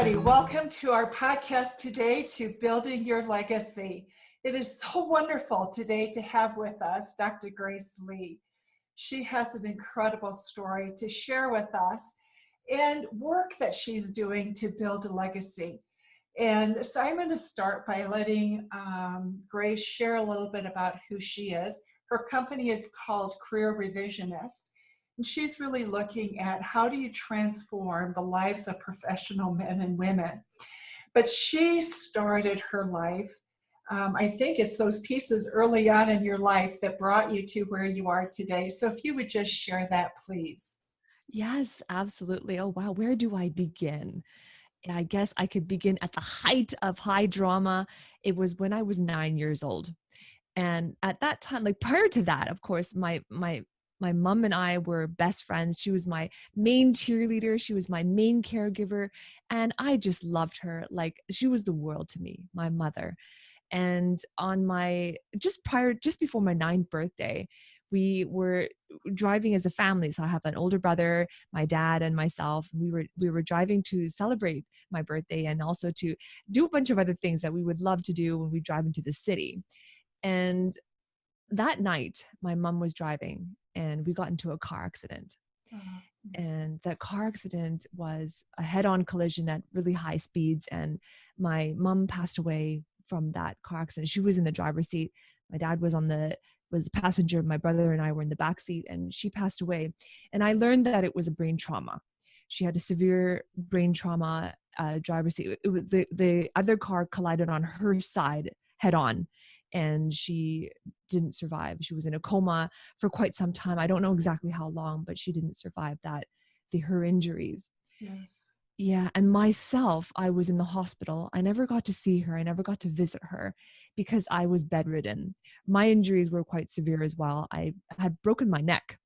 everybody. Welcome to our podcast today, to Building Your Legacy. It is so wonderful today to have with us Dr. Grace Lee. She has an incredible story to share with us and work that she's doing to build a legacy. And so I'm going to start by letting Grace share a little bit about who she is. Her company is called Career Revisionist. And she's really looking at how do you transform the lives of professional men and women. But she started her life, I think it's those pieces early on in your life that brought you to where you are today. So if you would just share that, please. Yes, absolutely. Oh, wow. Where do I begin? And I guess I could begin at the height of high drama. It was when I was 9 years old. And at that time, like prior to that, of course, my mom and I were best friends. She was my main cheerleader. She was my main caregiver. And I just loved her. Like she was the world to me, my mother. And on just before my 9th birthday, we were driving as a family. So I have an older brother, my dad, and myself. We were driving to celebrate my birthday and also to do a bunch of other things that we would love to do when we drive into the city. And that night, my mom was driving and we got into a car accident. And that car accident was a head-on collision at really high speeds. And my mom passed away from that car accident. She was in the driver's seat. My dad was a passenger. My brother and I were in the back seat, and she passed away. And I learned that it was a brain trauma. She had a severe brain trauma, driver's seat. The other car collided on her side head on, and she didn't survive. She was in a coma for quite some time. I don't know exactly how long, but she didn't survive her injuries. Yes. Yeah. And myself, I was in the hospital. I never got to see her. I never got to visit her because I was bedridden. My injuries were quite severe as well. I had broken my neck,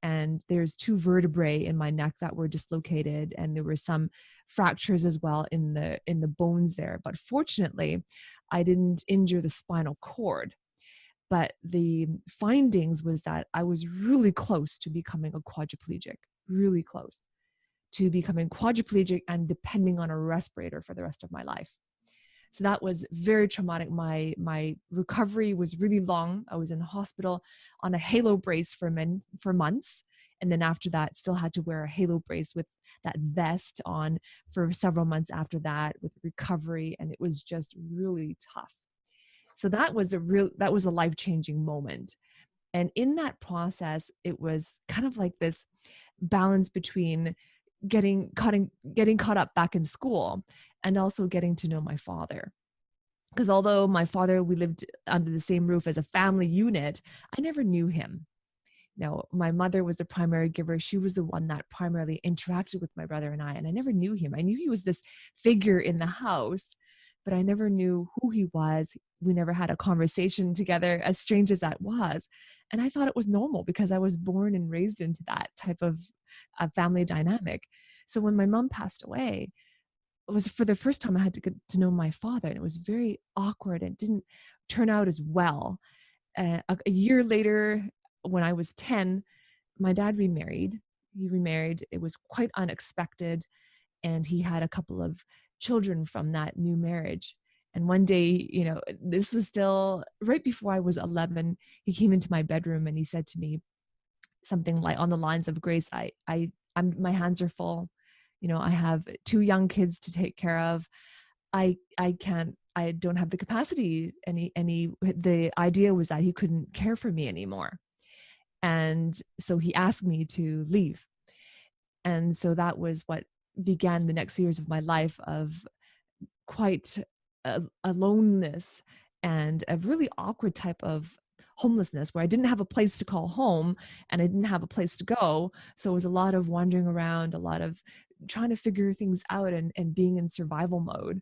and there's 2 vertebrae in my neck that were dislocated, and there were some fractures as well in the bones there. But fortunately, I didn't injure the spinal cord. But the findings was that I was really close to becoming a quadriplegic, really close to becoming quadriplegic and depending on a respirator for the rest of my life. So that was very traumatic. My recovery was really long. I was in the hospital on a halo brace for months. And then after that, still had to wear a halo brace with that vest on for several months after that with recovery. And it was just really tough. So that was a life-changing moment. And in that process, it was kind of like this balance between getting caught up back in school and also getting to know my father. Because although my father, we lived under the same roof as a family unit, I never knew him. Now, my mother was the primary giver. She was the one that primarily interacted with my brother and I never knew him. I knew he was this figure in the house, but I never knew who he was. We never had a conversation together, as strange as that was. And I thought it was normal because I was born and raised into that type of family dynamic. So when my mom passed away, it was for the first time I had to get to know my father, and it was very awkward. It didn't turn out as well. A year later, when I was 10, my dad remarried. He remarried. It was quite unexpected, and he had a couple of children from that new marriage. And one day, this was still right before I was 11, he came into my bedroom and he said to me something like on the lines of, Grace, my hands are full. I have 2 young kids to take care of. I don't have the capacity. The idea was that he couldn't care for me anymore. And so he asked me to leave. And so that was what began the next years of my life of quite a aloneness and a really awkward type of homelessness where I didn't have a place to call home and I didn't have a place to go. So it was a lot of wandering around, a lot of trying to figure things out and being in survival mode.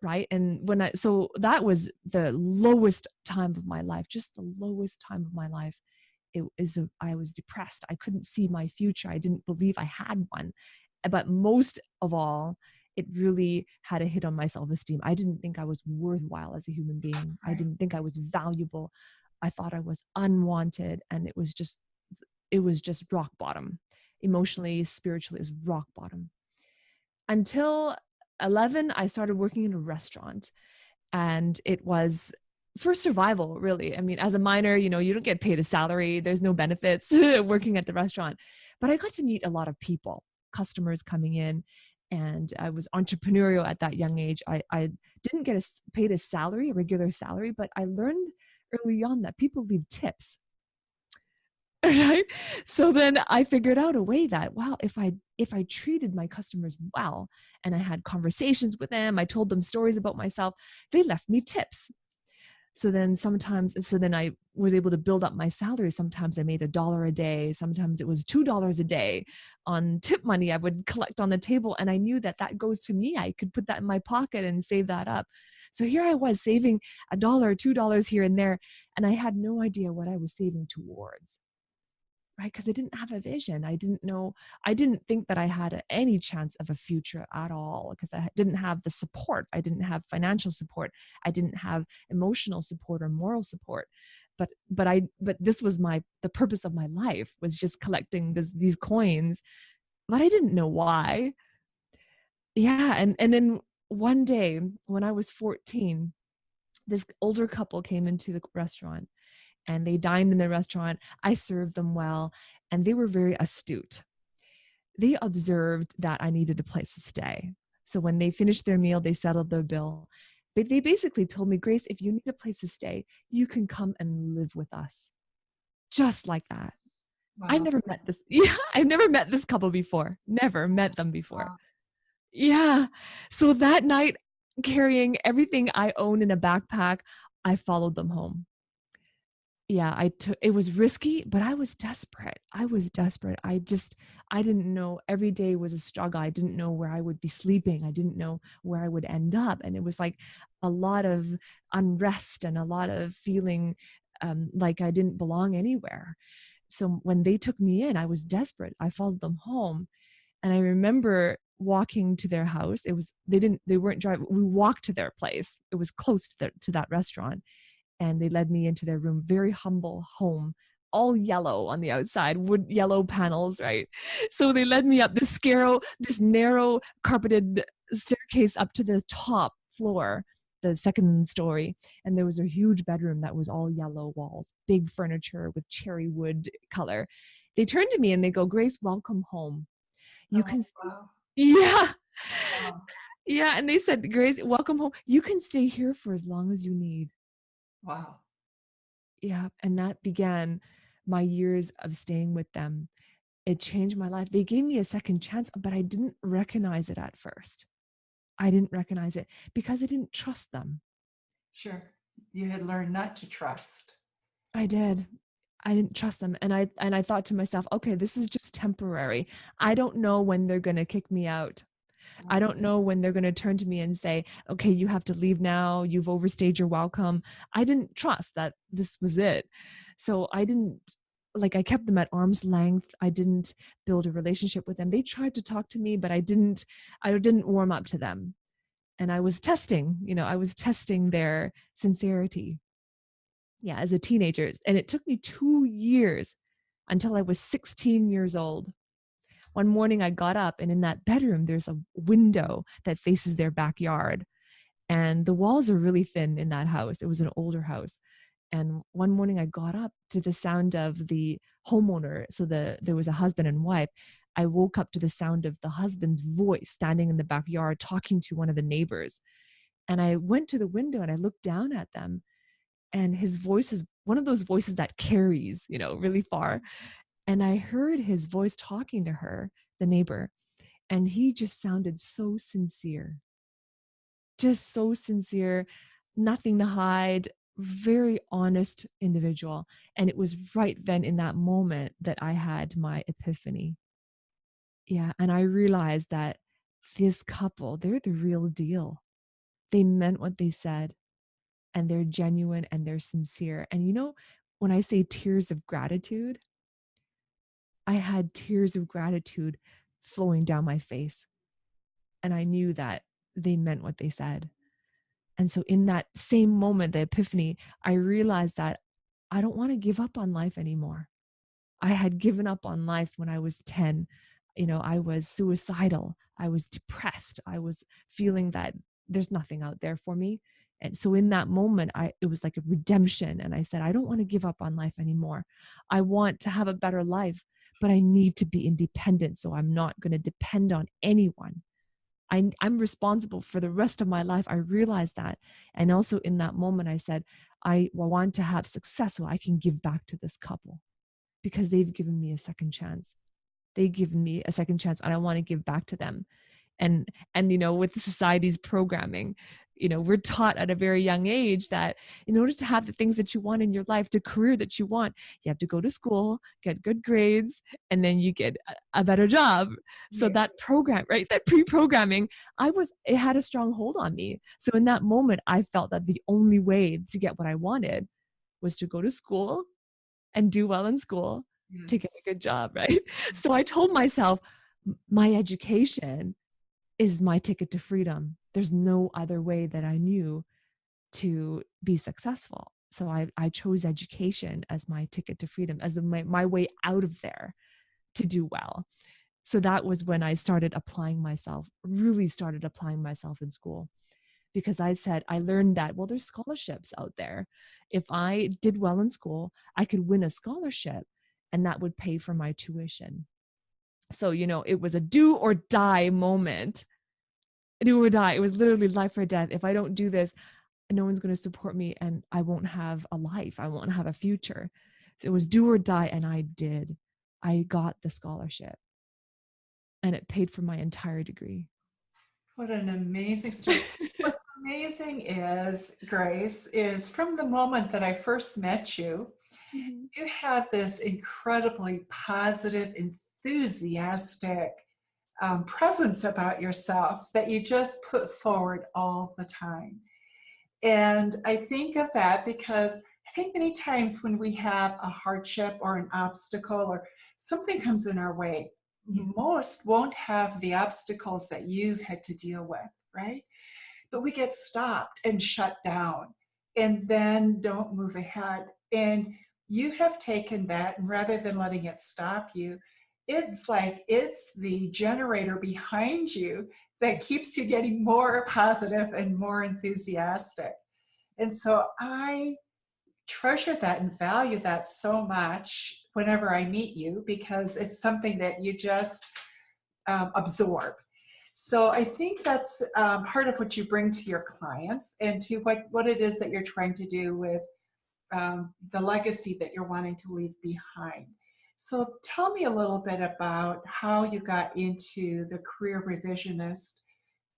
Right. And so that was the lowest time of my life, just the lowest time of my life. I was depressed. I couldn't see my future. I didn't believe I had one. But most of all, it really had a hit on my self-esteem. I didn't think I was worthwhile as a human being. I didn't think I was valuable. I thought I was unwanted. And it was just rock bottom. Emotionally, spiritually, it was rock bottom. Until 11, I started working in a restaurant, and it was for survival, really. I mean, as a minor, you don't get paid a salary. There's no benefits working at the restaurant. But I got to meet a lot of people, customers coming in, and I was entrepreneurial at that young age. I didn't get paid a salary, a regular salary, but I learned early on that people leave tips. Right? So then I figured out a way that, wow, if I treated my customers well and I had conversations with them, I told them stories about myself, they left me tips. So then I was able to build up my salary. Sometimes I made $1 a day. Sometimes it was $2 a day on tip money I would collect on the table. And I knew that goes to me. I could put that in my pocket and save that up. So here I was saving $1, $2 here and there. And I had no idea what I was saving towards. Right? Because I didn't have a vision. I didn't think that I had any chance of a future at all, because I didn't have the support. I didn't have financial support. I didn't have emotional support or moral support. But this was the purpose of my life, was just collecting these coins, but I didn't know why. Yeah. And then one day when I was 14, this older couple came into the restaurant, and they dined in the restaurant. I served them well, and they were very astute. They observed that I needed a place to stay. So when they finished their meal, they settled their bill. But they basically told me, Grace, if you need a place to stay, you can come and live with us. Just like that. I've Wow. never met this. Yeah, I've never met this couple before. Never met them before. Wow. Yeah. So that night, carrying everything I own in a backpack, I followed them home. Yeah, it was risky, but I was desperate. I didn't know. Every day was a struggle. I didn't know where I would be sleeping. I didn't know where I would end up. And it was like a lot of unrest and a lot of feeling like I didn't belong anywhere. So when they took me in, I was desperate. I followed them home. And I remember walking to their house. They weren't driving. We walked to their place. It was close to that restaurant. And they led me into their room, very humble home, all yellow on the outside, wood yellow panels, right? So they led me up this narrow carpeted staircase up to the top floor, the second story. And there was a huge bedroom that was all yellow walls, big furniture with cherry wood color. They turned to me and they go, Grace, welcome home. You Oh, can, wow. yeah. Wow. Yeah. And they said, Grace, welcome home. You can stay here for as long as you need. Wow. Yeah. And that began my years of staying with them. It changed my life. They gave me a second chance, but I didn't recognize it at first. I didn't recognize it because I didn't trust them. Sure. You had learned not to trust. I did. I didn't trust them. And I thought to myself, okay, this is just temporary. I don't know when they're going to kick me out. I Mm. don't know when they're going to turn to me and say, okay, you have to leave now. You've overstayed your welcome. I didn't trust that this was it. So I kept them at arm's length. I didn't build a relationship with them. They tried to talk to me, but I didn't warm up to them. And I was testing their sincerity. Yeah, as a teenager. And it took me 2 years until I was 16 years old. One morning I got up, and in that bedroom, there's a window that faces their backyard. And the walls are really thin in that house. It was an older house. And one morning I got up to the sound of the homeowner. So there was a husband and wife. I woke up to the sound of the husband's voice standing in the backyard talking to one of the neighbors. And I went to the window and I looked down at them. And his voice is one of those voices that carries, really far. And I heard his voice talking to her, the neighbor, and he just sounded so sincere, nothing to hide, very honest individual. And it was right then in that moment that I had my epiphany. Yeah. And I realized that this couple, they're the real deal. They meant what they said, and they're genuine and they're sincere. And when I say tears of gratitude, I had tears of gratitude flowing down my face. And I knew that they meant what they said. And so in that same moment, the epiphany, I realized that I don't want to give up on life anymore. I had given up on life when I was 10. I was suicidal. I was depressed. I was feeling that there's nothing out there for me. And so in that moment, it was like a redemption. And I said, I don't want to give up on life anymore. I want to have a better life, but I need to be independent. So I'm not going to depend on anyone. I'm responsible for the rest of my life. I realized that. And also in that moment, I said, I want to have success so I can give back to this couple because they've given me a second chance. They give me a second chance and I want to give back to them. And with the society's programming, we're taught at a very young age that in order to have the things that you want in your life, the career that you want, you have to go to school, get good grades, and then you get a better job. So Yeah. that program, right, that pre-programming, it had a strong hold on me. So in that moment, I felt that the only way to get what I wanted was to go to school and do well in school to Yes. get a good job, right? So I told myself, my education is my ticket to freedom. There's no other way that I knew to be successful. So I chose education as my ticket to freedom, as my way out of there to do well. So that was when I started really started applying myself in school, because I learned that, well, there's scholarships out there. If I did well in school, I could win a scholarship and that would pay for my tuition. So, it was a do or die moment. Do or die. It was literally life or death. If I don't do this, no one's going to support me and I won't have a life. I won't have a future. So it was do or die. And I did. I got the scholarship and it paid for my entire degree. What an amazing story. What's amazing is, Grace, is from the moment that I first met you, Mhm. you have this incredibly positive, enthusiastic presence about yourself that you just put forward all the time. And I think of that because I think many times when we have a hardship or an obstacle or something comes in our way, Yeah. most won't have the obstacles that you've had to deal with, right? But we get stopped and shut down and then don't move ahead. And you have taken that, and rather than letting it stop you, it's like it's the generator behind you that keeps you getting more positive and more enthusiastic. And so I treasure that and value that so much whenever I meet you, because it's something that you just absorb. So I think that's part of what you bring to your clients and to what it is that you're trying to do with the legacy that you're wanting to leave behind. So tell me a little bit about how you got into the career revisionist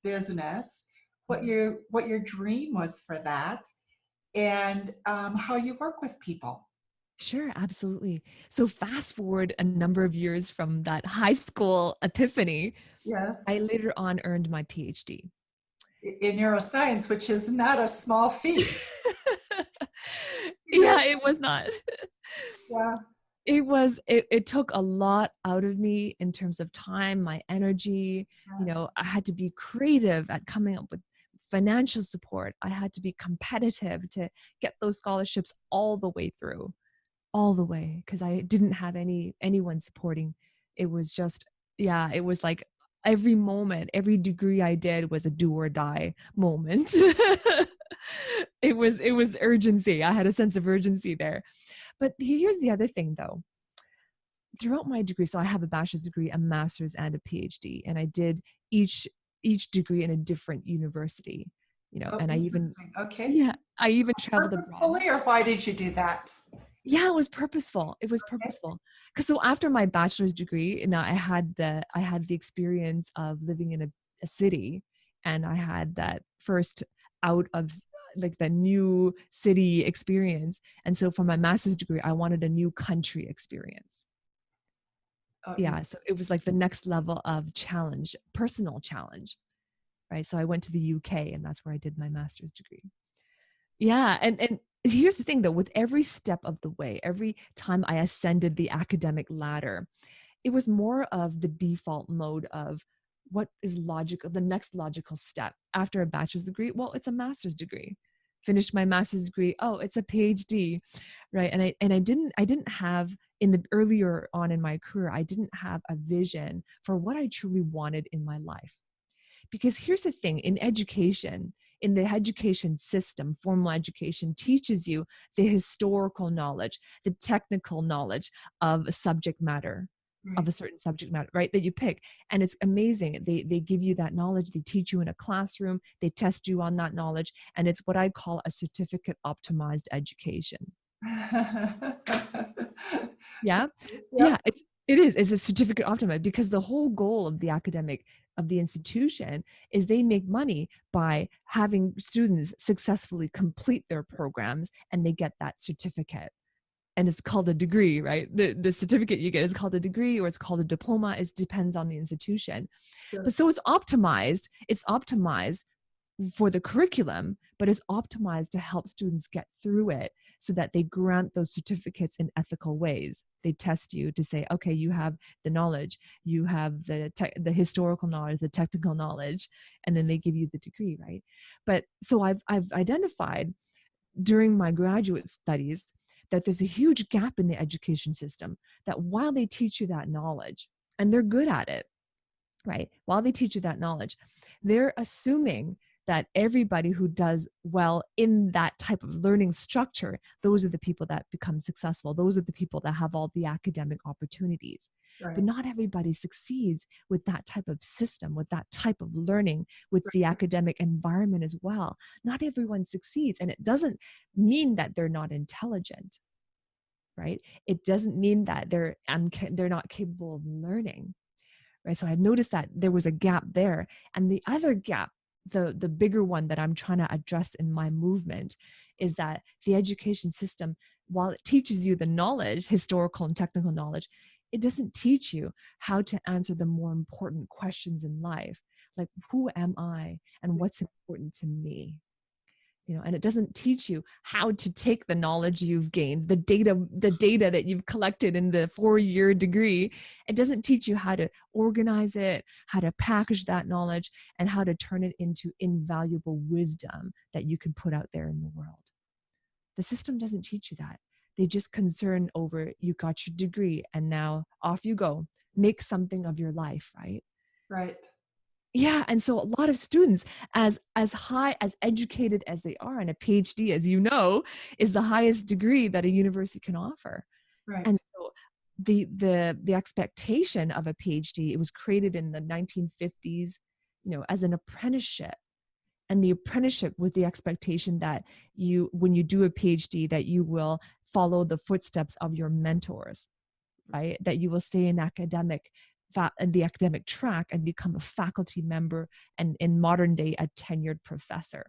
business, what your dream was for that, and how you work with people. Sure, absolutely. So fast forward a number of years from that high school epiphany, Yes, I later on earned my PhD. in neuroscience, which is not a small feat. Yeah, it was not. Yeah, It took a lot out of me in terms of time, my energy. yes. I had to be creative at coming up with financial support. I had to be competitive to get those scholarships all the way through, all the way, because I didn't have anyone supporting. It was just, yeah, it was like every moment, every degree I did was a do or die moment. It was urgency. I had a sense of urgency there. But here's the other thing though. Throughout my degree, so I have a bachelor's degree, a master's, and a PhD, and I did each degree in a different university, Oh, and interesting. Okay. yeah, I even traveled abroad. Purposefully, or why did you do that? Yeah, it was purposeful. It was Okay. purposeful. Because so after my bachelor's degree, now I had the experience of living in a city, and I had that first out of like the new city experience. And so for my master's degree, I wanted a new country experience. Oh, Yeah, so it was like the next level of challenge, personal challenge, right? So I went to the UK, and that's where I did my master's degree. Yeah, and here's the thing though, with every step of the way, every time I ascended the academic ladder, it was more of the default mode of what is logical, the next logical step after a bachelor's degree. Well, it's a master's degree. Finished my master's degree. Oh, it's a PhD, right? And I didn't have in the earlier on in my career, I didn't have a vision for what I truly wanted in my life. Because here's the thing, in the education system, formal education teaches you the historical knowledge, the technical knowledge of a subject matter, of Right. a certain subject matter, right, that you pick. And it's amazing. They give you that knowledge. They teach you in a classroom. They test you on that knowledge. And it's what I call a certificate optimized education. Yeah. Yeah. Yep. It is. It's a certificate optimized because the whole goal of the institution is they make money by having students successfully complete their programs and they get that certificate. And it's called a degree, right? The certificate you get is called a degree or it's called a diploma. It depends on the institution. Sure. But so it's optimized. It's optimized for the curriculum, but it's optimized to help students get through it so that they grant those certificates in ethical ways. They test you to say, okay, you have the knowledge, you have the historical knowledge, the technical knowledge, and then they give you the degree, right? But so I've identified during my graduate studies that there's a huge gap in the education system, that while they teach you that knowledge, and they're good at it, right? While they teach you that knowledge, they're assuming that everybody who does well in that type of learning structure, those are the people that become successful. Those are the people that have all the academic opportunities. Right. But not everybody succeeds with that type of system, with that type of learning, with the academic environment as well. Not everyone succeeds. And it doesn't mean that they're not intelligent, right? It doesn't mean that they're not capable of learning, right? So I noticed that there was a gap there. And the other gap, the bigger one that I'm trying to address in my movement, is that the education system, while it teaches you the knowledge, historical and technical knowledge, it doesn't teach you how to answer the more important questions in life, like who am I and what's important to me. And it doesn't teach you how to take the knowledge you've gained, the data that you've collected in the 4-year degree. It doesn't teach you how to organize it, how to package that knowledge, and how to turn it into invaluable wisdom that you can put out there in the world. The system doesn't teach you that. They just concern over, you got your degree and now off you go. Make something of your life, right? Right. Yeah. And so a lot of students, as high, as educated as they are, and a PhD, as you know, is the highest degree that a university can offer. Right. And so the expectation of a PhD, it was created in the 1950s, as an apprenticeship. And the apprenticeship with the expectation that when you do a PhD, that you will follow the footsteps of your mentors, right? That you will stay in the academic track and become a faculty member, and in modern day, a tenured professor.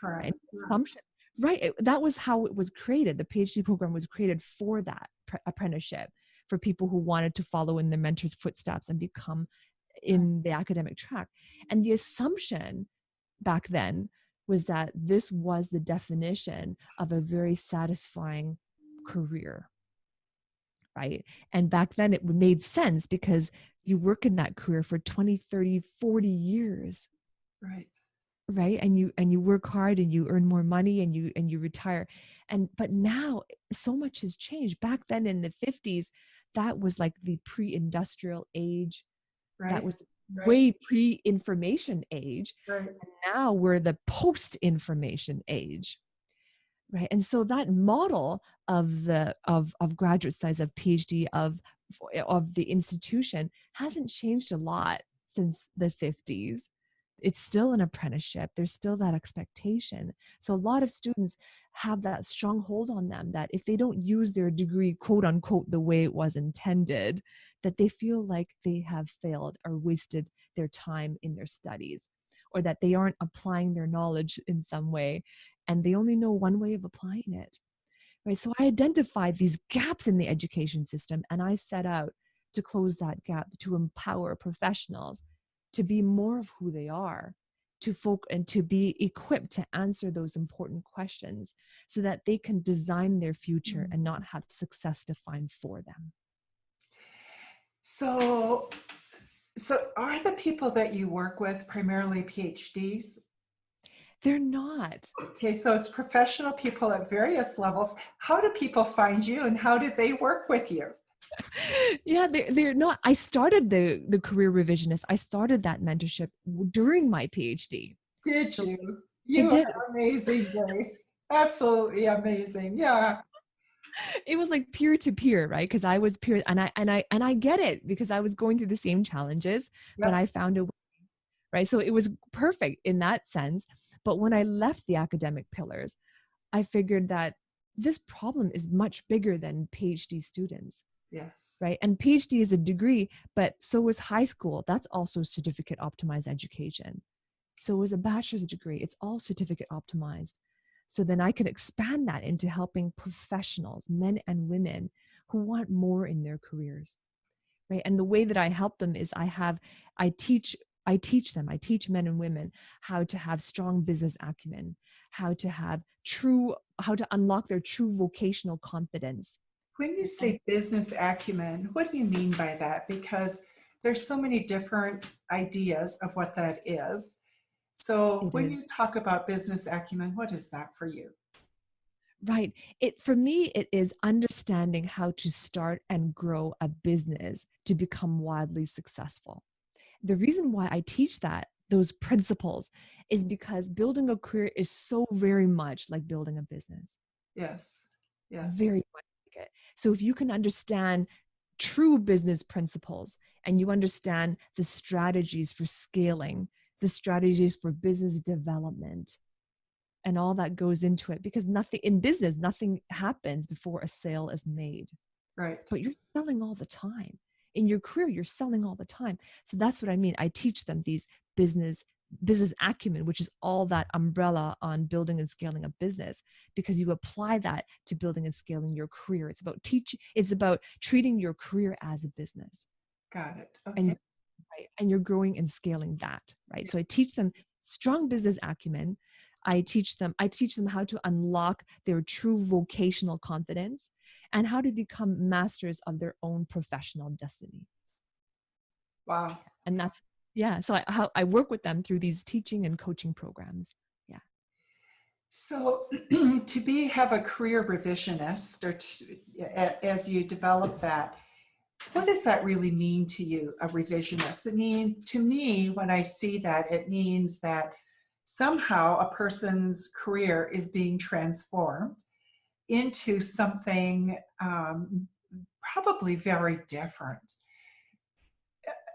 Correct. Right? Yeah. Assumption. Right. That was how it was created. The PhD program was created for that apprenticeship, for people who wanted to follow in their mentors' footsteps and become in the academic track. And the assumption back then was that this was the definition of a very satisfying career, right? And back then it made sense because you work in that career for 20, 30, 40 years. Right. Right. And you work hard and you earn more money and you retire. But now so much has changed. Back then in the 50s, that was like the pre-industrial age. Right. That was Right. way pre-information age. Right. And now we're the post-information age. Right. And so that model of graduate studies, of PhD, of the institution hasn't changed a lot since the 50s. It's still an apprenticeship. There's still that expectation. So a lot of students have that strong hold on them that if they don't use their degree, quote unquote, the way it was intended, that they feel like they have failed or wasted their time in their studies, or that they aren't applying their knowledge in some way, and they only know one way of applying it. Right? So I identified these gaps in the education system, and I set out to close that gap, to empower professionals to be more of who they are, and to be equipped to answer those important questions so that they can design their future and not have success define for them. So are the people that you work with primarily PhDs? They're not. Okay, so it's professional people at various levels. How do people find you and how do they work with you? Yeah, they're not. I started the career revisionist. I started that mentorship during my PhD. Did So you? it You are did. amazing, Grace. Absolutely amazing. Yeah. It was like peer to peer, right? Because I was peer, and I get it because I was going through the same challenges, but Yep. I found a way, right? So it was perfect in that sense. But when I left the academic pillars, I figured that this problem is much bigger than PhD students, Yes. right? And PhD is a degree, but so is high school. That's also certificate optimized education. So is a bachelor's degree. It's all certificate optimized. So then I could expand that into helping professionals, men and women who want more in their careers, right? And the way that I help them is I teach I teach men and women how to have strong business acumen, how to unlock their true vocational confidence. When you say business acumen, what do you mean by that? Because there's so many different ideas of what that is. So It when you is. talk about business acumen, what is that for you? Right. It for me, it is understanding how to start and grow a business to become wildly successful. The reason why I teach those principles is because building a career is so very much like building a business. Yes. Yes. Very much like it. So if you can understand true business principles and you understand the strategies for scaling, the strategies for business development, and all that goes into it, because nothing in business, nothing happens before a sale is made, Right. but you're selling all the time. In your career, you're selling all the time. So that's what I mean. I teach them these business business acumen, which is all that umbrella on building and scaling a business, because you apply that to building and scaling your career. It's about treating your career as a business, Got it. and Okay. right, and you're growing and scaling that, right? Yeah. So I teach them strong business acumen. I teach them how to unlock their true vocational confidence and how to become masters of their own professional destiny. Wow. And that's, yeah, so I work with them through these teaching and coaching programs. Yeah. So to have a career revisionist, or as you develop that, what does that really mean to you, a revisionist? To me, when I see that, it means that somehow a person's career is being transformed into something probably very different.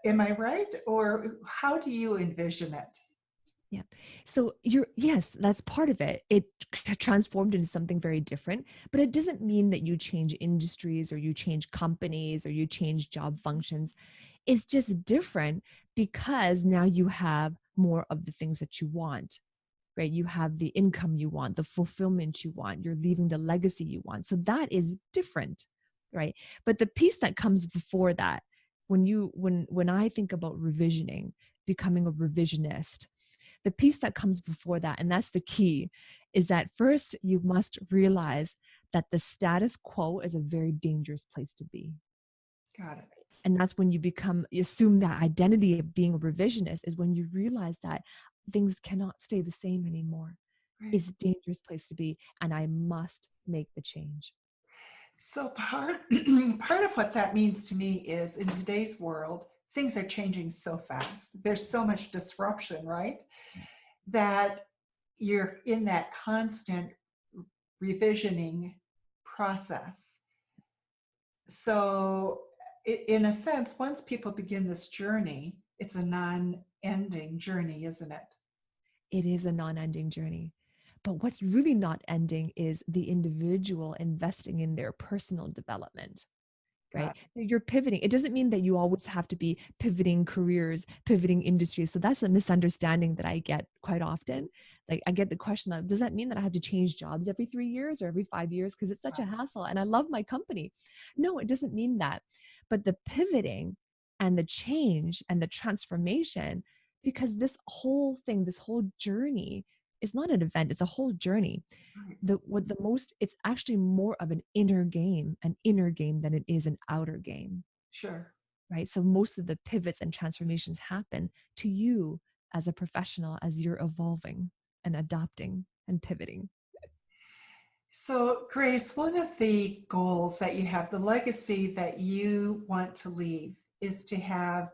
Am I right? Or how do you envision it? Yeah. So yes, that's part of it. It transformed into something very different, but it doesn't mean that you change industries or you change companies or you change job functions. It's just different because now you have more of the things that you want, right? You have the income you want, the fulfillment you want, you're leaving the legacy you want. So that is different, right? But the piece that comes before that, when I think about revisioning, becoming a revisionist, the piece that comes before that, and that's the key, is that first you must realize that the status quo is a very dangerous place to be. Got it. And that's when you assume that identity of being a revisionist is when you realize that things cannot stay the same anymore. Right. It's a dangerous place to be, and I must make the change. So part of what that means to me is, in today's world, things are changing so fast. There's so much disruption, right? That you're in that constant revisioning process. So in a sense, once people begin this journey, it's a non-ending journey, isn't it? It is a non-ending journey. But what's really not ending is the individual investing in their personal development, right? God. You're pivoting. It doesn't mean that you always have to be pivoting careers, pivoting industries. So that's a misunderstanding that I get quite often. Like I get the question of, does that mean that I have to change jobs every 3 years or every 5 years? Because it's such a hassle and I love my company. No, it doesn't mean that. But the pivoting and the change and the transformation, because this whole thing, this whole journey is not an event, it's a whole journey. Right. It's actually more of an inner game, than it is an outer game, Sure. right? So most of the pivots and transformations happen to you as a professional as you're evolving and adapting and pivoting. So, Grace, one of the goals that you have, the legacy that you want to leave, is to have,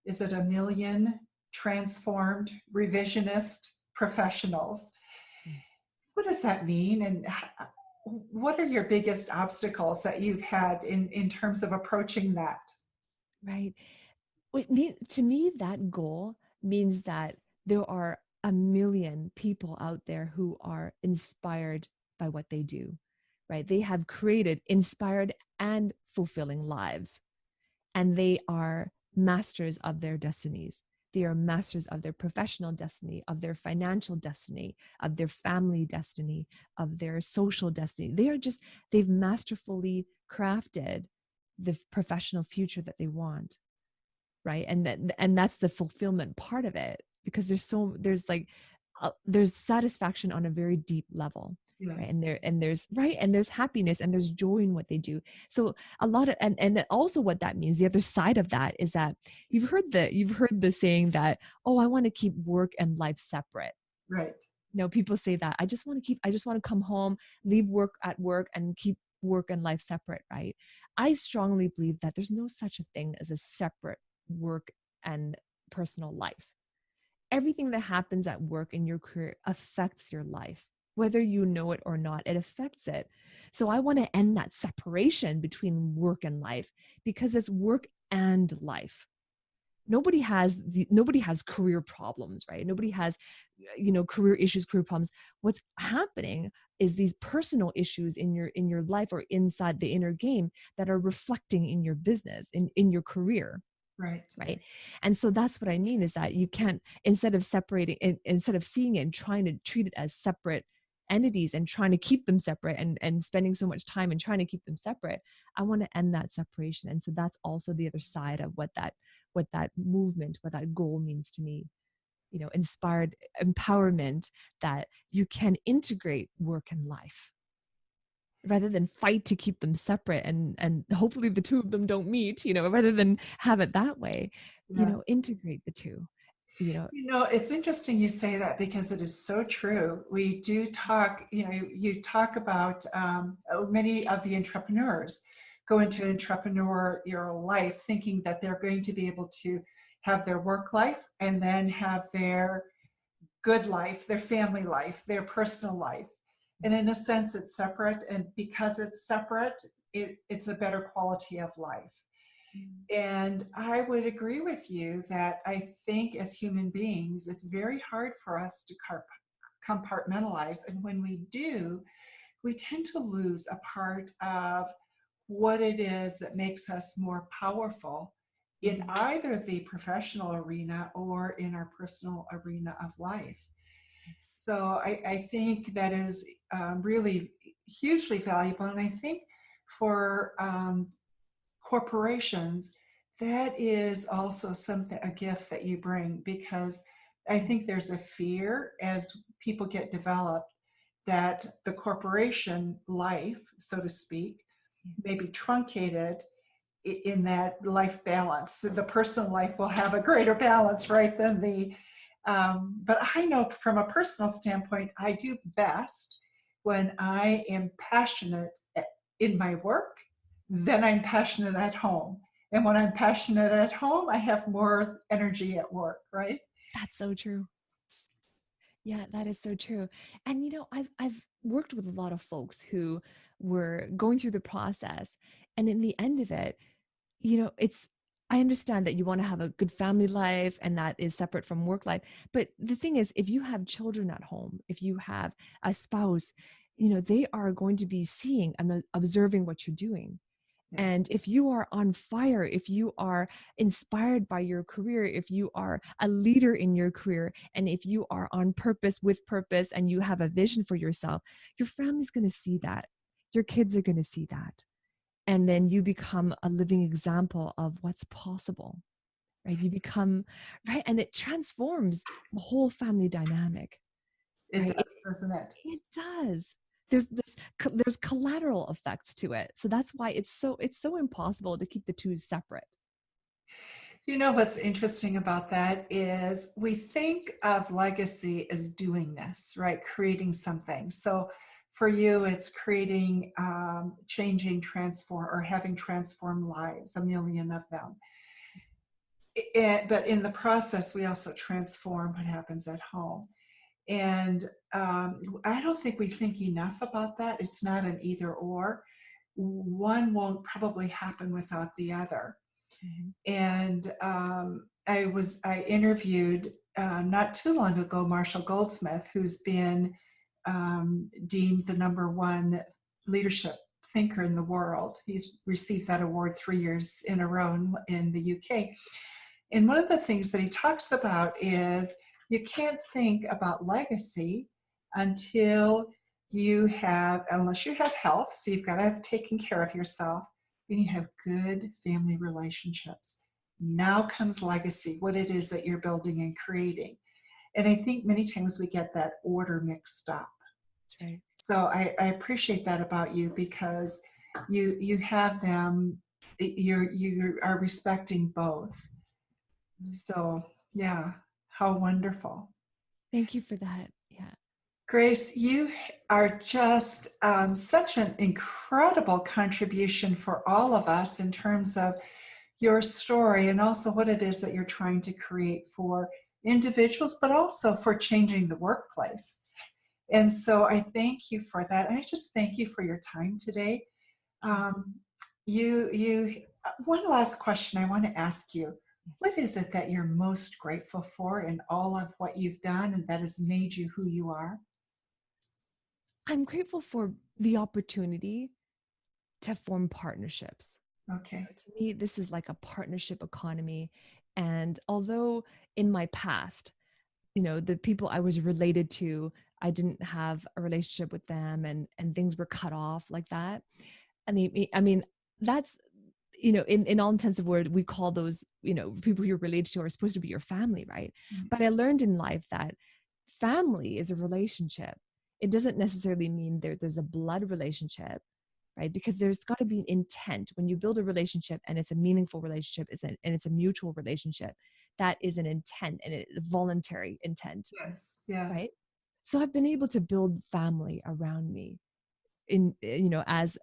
is it 1 million transformed revisionist professionals? Yes. What does that mean? And what are your biggest obstacles that you've had in terms of approaching that? Right. To me, that goal means that there are 1 million people out there who are inspired by what they do, right? They have created inspired and fulfilling lives, and they are masters of their destinies. They are masters of their professional destiny, of their financial destiny, of their family destiny, of their social destiny. They've masterfully crafted the professional future that they want, right? And that's the fulfillment part of it, because there's satisfaction on a very deep level, right? Yes, And there's happiness and there's joy in what they do. So a lot of and then also what that means, the other side of that is that you've heard the saying that, oh, I want to keep work and life separate. right. People say that I just want to come home, leave work at work, and keep work and life separate, right? I strongly believe that there's no such a thing as a separate work and personal life. Everything that happens at work in your career affects your life. Whether you know it or not, it affects it. So I want to end that separation between work and life, because it's work and life. Nobody has career problems, right? Nobody has career issues, career problems. What's happening is these personal issues in your life or inside the inner game that are reflecting in your business, in your career, Right. right? And so that's what I mean, is that you can't, instead of separating, instead of seeing it and trying to treat it as separate entities and trying to keep them separate, and spending so much time and trying to keep them separate, I want to end that separation. And so that's also the other side of what that movement, what that goal means to me. Inspired empowerment, that you can integrate work and life rather than fight to keep them separate, and hopefully the two of them don't meet, rather than have it that way. Yes. Integrate the two. It's interesting you say that, because it is so true. We do talk, you talk about many of the entrepreneurs go into entrepreneurial life thinking that they're going to be able to have their work life and then have their good life, their family life, their personal life. And in a sense, it's separate. And because it's separate, it's a better quality of life. And I would agree with you that I think as human beings, it's very hard for us to compartmentalize. And when we do, we tend to lose a part of what it is that makes us more powerful in either the professional arena or in our personal arena of life. So I think that is really hugely valuable. And I think for corporations, that is also a gift that you bring, because I think there's a fear as people get developed that the corporation life, so to speak, may be truncated in that life balance. The personal life will have a greater balance, right, than but I know from a personal standpoint, I do best when I am passionate in my work, then I'm passionate at home. And when I'm passionate at home, I have more energy at work, right? That's so true. Yeah, that is so true. And I've worked with a lot of folks who were going through the process, and in the end of it, it's I understand that you want to have a good family life and that is separate from work life. But the thing is, if you have children at home, if you have a spouse, they are going to be seeing and observing what you're doing. Yes. And if you are on fire, if you are inspired by your career, if you are a leader in your career, and if you are on purpose, with purpose, and you have a vision for yourself, your family's going to see that. Your kids are going to see that. And then you become a living example of what's possible, right? You become, right? And it transforms the whole family dynamic, It right? does, doesn't it? It does. There's collateral effects to it. So that's why it's so impossible to keep the two separate. What's interesting about that is we think of legacy as doing this, right? Creating something. So For you, it's creating, changing, transform, or having transformed lives, a million of them. But in the process, we also transform what happens at home. And I don't think we think enough about that. It's not an either or. One won't probably happen without the other. Mhm. And I interviewed not too long ago Marshall Goldsmith, who's been deemed the #1 leadership thinker in the world. He's received that award 3 years in a row in the UK. And one of the things that he talks about is you can't think about legacy until you have, unless you have health, so you've got to have taken care of yourself, and you have good family relationships. Now comes legacy, what it is that you're building and creating. And I think many times we get that order mixed up. That's right. So I appreciate that about you, because you have them, you are respecting both. So, yeah, how wonderful. Thank you for that. Yeah. Grace, you are just such an incredible contribution for all of us in terms of your story, and also what it is that you're trying to create for individuals, but also for changing the workplace. And so I thank you for that. And I just thank you for your time today. Um, one last question I want to ask you. What is it that you're most grateful for in all of what you've done and that has made you who you are? I'm grateful for the opportunity to form partnerships. Okay. To me, this is like a partnership economy. And although in my past, the people I was related to, I didn't have a relationship with them, and things were cut off like that. I mean, that's, in all intents of word, we call those, people you're related to are supposed to be your family, right? Mm. But I learned in life that family is a relationship. It doesn't necessarily mean there's a blood relationship, right? Because there's got to be an intent when you build a relationship, and it's a meaningful relationship, and it's a mutual relationship. That is an intent, and it's a voluntary intent, Yes, yes. right? So I've been able to build family around me in, as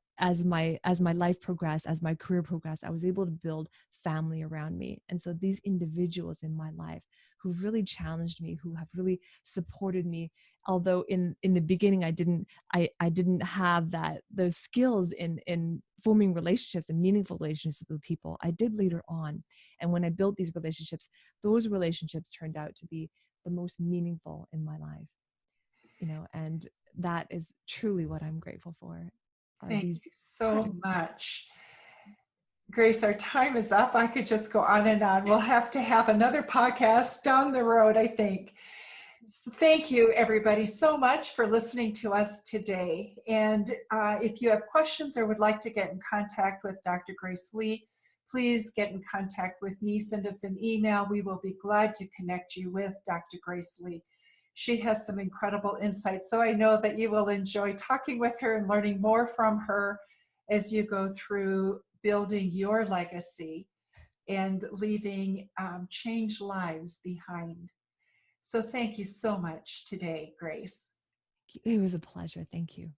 my life progressed, as my career progressed. I was able to build family around me. And so these individuals in my life who've really challenged me, who have really supported me, although in the beginning I didn't have those skills in forming relationships and meaningful relationships with people, I did later on. And when I built these relationships, those relationships turned out to be the most meaningful in my life, and that is truly what I'm grateful for, are Thank these you so partners. much. Grace, our time is up. I could just go on and on. We'll have to have another podcast down the road, I think. So thank you, everybody, so much for listening to us today. And if you have questions or would like to get in contact with Dr. Grace Lee, please get in contact with me. Send us an email. We will be glad to connect you with Dr. Grace Lee. She has some incredible insights, so I know that you will enjoy talking with her and learning more from her as you go through building your legacy and leaving changed lives behind. So thank you so much today, Grace. It was a pleasure. Thank you.